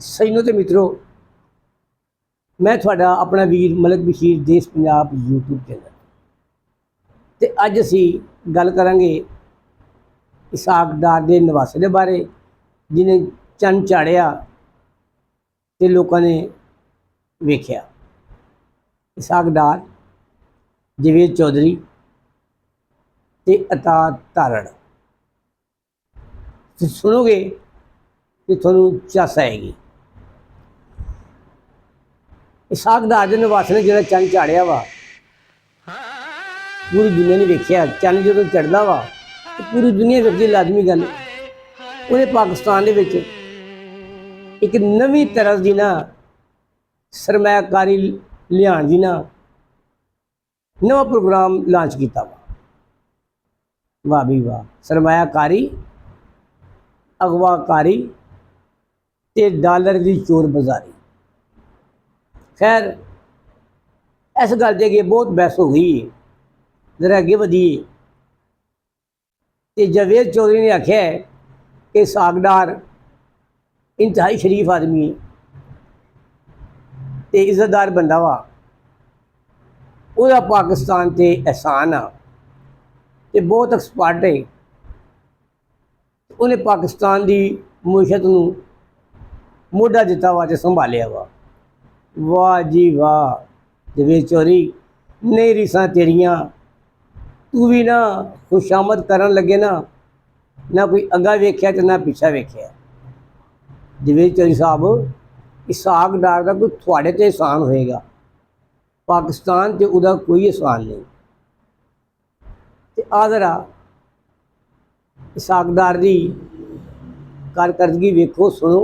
ਸੱਜਣੋ ਤੇ ਮਿੱਤਰੋ, मैं थोड़ा अपना वीर मलिक बशीर देश पंजाब यूट्यूब चैनल तो अज असी गल करांगे इसाक डार के निवासे के बारे जिन्हें चंद चाढ़िया तो लोगों ने वेख्या। इसाक डार, जवेद चौधरी ते अतार तारड़ तो सुनोगे तो थोनू चस आएगी। इसाक डार के निवासी ने जो चंद चाढ़िया वा पूरी दुनिया ने वेख्या। चंद जो चढ़ता वा तो पूरी दुनिया वेखदी लाजमी गल। उन्हें पाकिस्तान दे विच एक नवीं तरह की ना सरमायाकारी लियाण की ना नवा प्रोग्राम लॉन्च किया वा। वाह भी वाह, सरमायाकारी, अगवाकारी ते डॉलर की चोर बाजारी। खैर इस गल से अगे बहुत बहस हो गई है, जरा अगे वधिए। तो जवेद चौधरी ने आख्या है कि इसाक डार इंतहाई शरीफ आदमी है तो इज्जतदार बंदा वा, उसका पाकिस्तान से एहसान आ तो बहुत एक्सपर्ट है। उन्हें पाकिस्तान की मुईशत को मोढ़ा दिता वा तो संभालिया वा। वाह जी वाह जवेद चौधरी, नहीं रीसा तेरिया, तू भी ना खुशामद करन लगे ना कोई अगा वेख्या तो ना पिछा वेख्या। जवेद चौधरी साहब, इसाक डार का कोई थोड़े तो एहसान होएगा, पाकिस्तान से उसका कोई एहसान नहीं। तो आ जरा इसाक डार की कारकर्दगी वेखो, सुनो।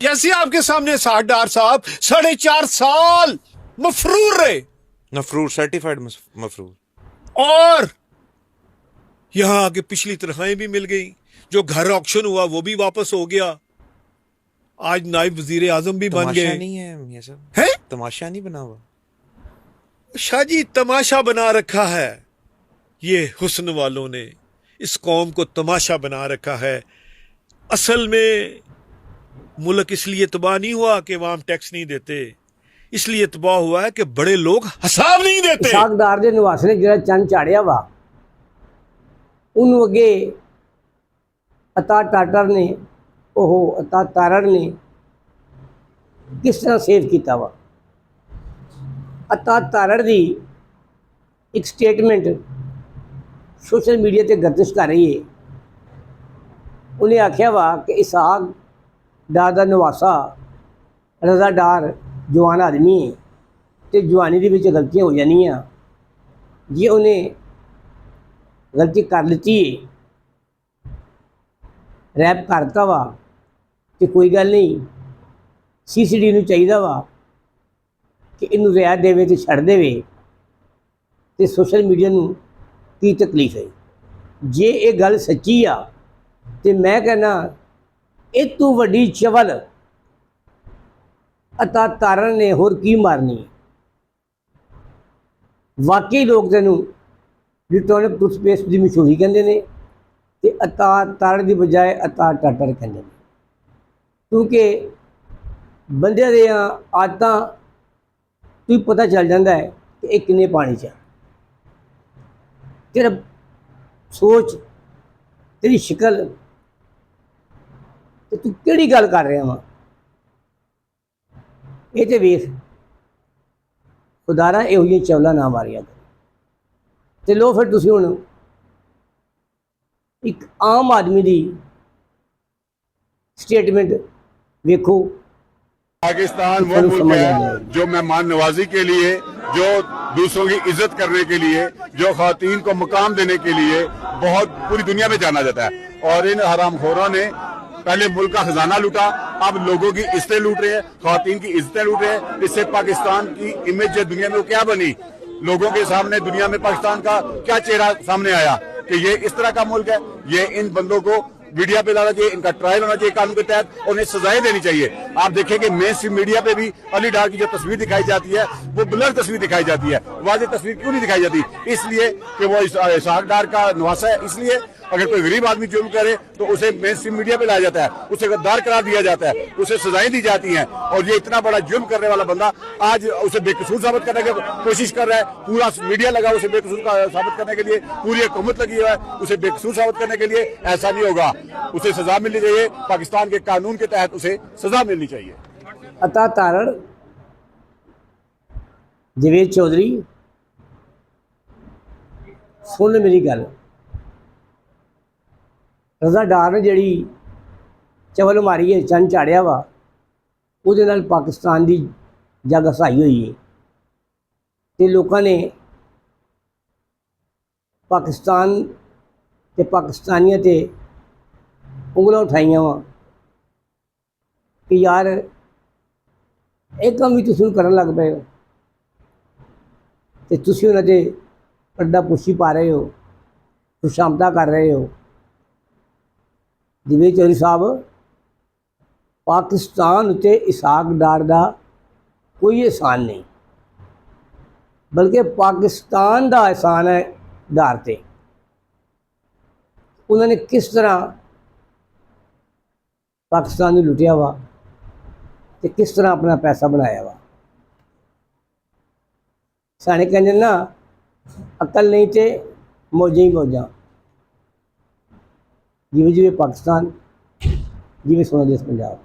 जैसे आपके सामने इसाक डार साहब 4.5 साल मफरूर रहे, मफरूर सर्टिफाइड मफरूर, और यहाँ आके पिछली तनख्वाहें भी मिल गई, जो घर ऑक्शन हुआ वो भी वापस हो गया, आज नायब वजीर आजम भी बन गए। नहीं है ये सब, है तमाशा नहीं बना हुआ। शाह जी, तमाशा बना रखा है ये हुस्न वालों ने, इस कौम को तमाशा बना रखा है। असल में मुल्क इसलिए तबाह नहीं हुआ कि वहां टैक्स नहीं देते, इसलिए तबाह हुआ है कि बड़े लोग हिसाब नहीं देते। इसाक डार के निवासी ने जो चंद चाढ़िया वा, उन्होंने अगे अता टाटर ने अता तारड़ ने किस तरह सेव किया वा। अता तारड़ की एक स्टेटमेंट सोशल मीडिया पर गर्दिश कर रही है। उन्हें आख्या वा कि इसाक डार का निवासा रजा डार जवान आदमी है तो जवानी के विच गलतियां हो जानियां, जे उन्हें गलती कर लीती है, रैप करता वा तो कोई गल नहीं, CCD नूं चाहिए वा कि इनू रियायत देवे तो छड़ देवे। तो सोशल मीडिया नूं की तकलीफ है? जे ये गल सच्ची आ तो मैं कहना इस तों वड्डी चवल अता तारड़ ने होर की मारनी है। वाकई लोग तेनू इलेक्ट्रॉनिक टूथपेस्ट की मशहूरी कहते हैं तो अता तारड़ की बजाय अता टाटर कहते हैं, क्योंकि बंदे दी आदतां तो पता चल जाता है कि एक किन्ने पानी च। तेरा सोच, तेरी शक्ल, तो तू किहड़ी गल कर रहा वा, ये तो वेख खुदारा इहो जिहियां चवलां ना मारिया कर। तो लो फिर तुसीं हुण एक आम आदमी की स्टेटमेंट वेखो। पाकिस्तान वो मुल्क है जो मेहमान नवाजी के लिए, जो दूसरों की इज्जत करने के लिए, जो खवातीन को मुकाम देने के लिए बहुत पूरी दुनिया में जाना जाता है। और इन हरामखोरों ने पहले मुल्क का खजाना लूटा, अब लोगों की इज्जतें लूट रहे हैं, खवातीन की इज्जतें लूट रहे हैं। इससे पाकिस्तान की इमेज दुनिया में वो क्या बनी, लोगों के सामने दुनिया में पाकिस्तान का क्या चेहरा सामने आया कि ये इस तरह का मुल्क है। ये इन बंदों को मीडिया पे लाना चाहिए, इनका ट्रायल होना चाहिए कानून के तहत, और उन्हें सजाएं देनी चाहिए। आप देखेंगे मेन स्ट्रीम मीडिया पे भी अली डार की जो तस्वीर दिखाई जाती है वो ब्लर तस्वीर दिखाई जाती है। वाज़ेह तस्वीर क्यों नहीं दिखाई जाती? इसलिए कि वो इसहाक डार का नवासा है। इसलिए अगर कोई गरीब आदमी जुर्म करे तो उसे मेन स्ट्रीम मीडिया पे लाया जाता है, उसे गद्दार करार दिया जाता है, उसे सजाएं दी जाती हैं। और ये इतना बड़ा जुर्म करने वाला बंदा आज उसे बेकसूर साबित करने की कोशिश कर रहा है। पूरा मीडिया लगा उसे बेकसूर साबित करने के लिए, पूरी हुकूमत लगी हुआ है उसे बेकसूर साबित करने के लिए। ऐसा नहीं होगा, उसे सजा मिलनी चाहिए। पाकिस्तान के कानून के तहत उसे सजा मिलनी चाहिए। अता तारण जवेद चौधरी, सुन मेरी गल, रज़ा डार ने जिहड़ी चवल मारी है, चंन चाड़िया वा, ਉਹਦੇ ਨਾਲ पाकिस्तान की जग हसाई हुई है तो लोगों ने पाकिस्तान ते पाकिस्तानियों ते उंगलों उठाइया वा कि यार एक काम भी तुसीं करन लग पे हो तो तुसीं उन्हां ते पर्दा पुछी पा रहे हो, खुशामदा कर रहे हो। जवेद चौधरी साहब, पाकिस्तान उत्ते इसहाक डार का कोई एहसान नहीं, बल्कि पाकिस्तान का एहसान है डार ते। उन्होंने किस तरह पाकिस्तान को लुटिया वा तो किस तरह अपना पैसा बनाया वा। साढ़े कहते ना, अकल नहीं तो मौजा ही मौजा। जिमें जिमें पाकिस्तान, जिमें सोना देश पंजाब।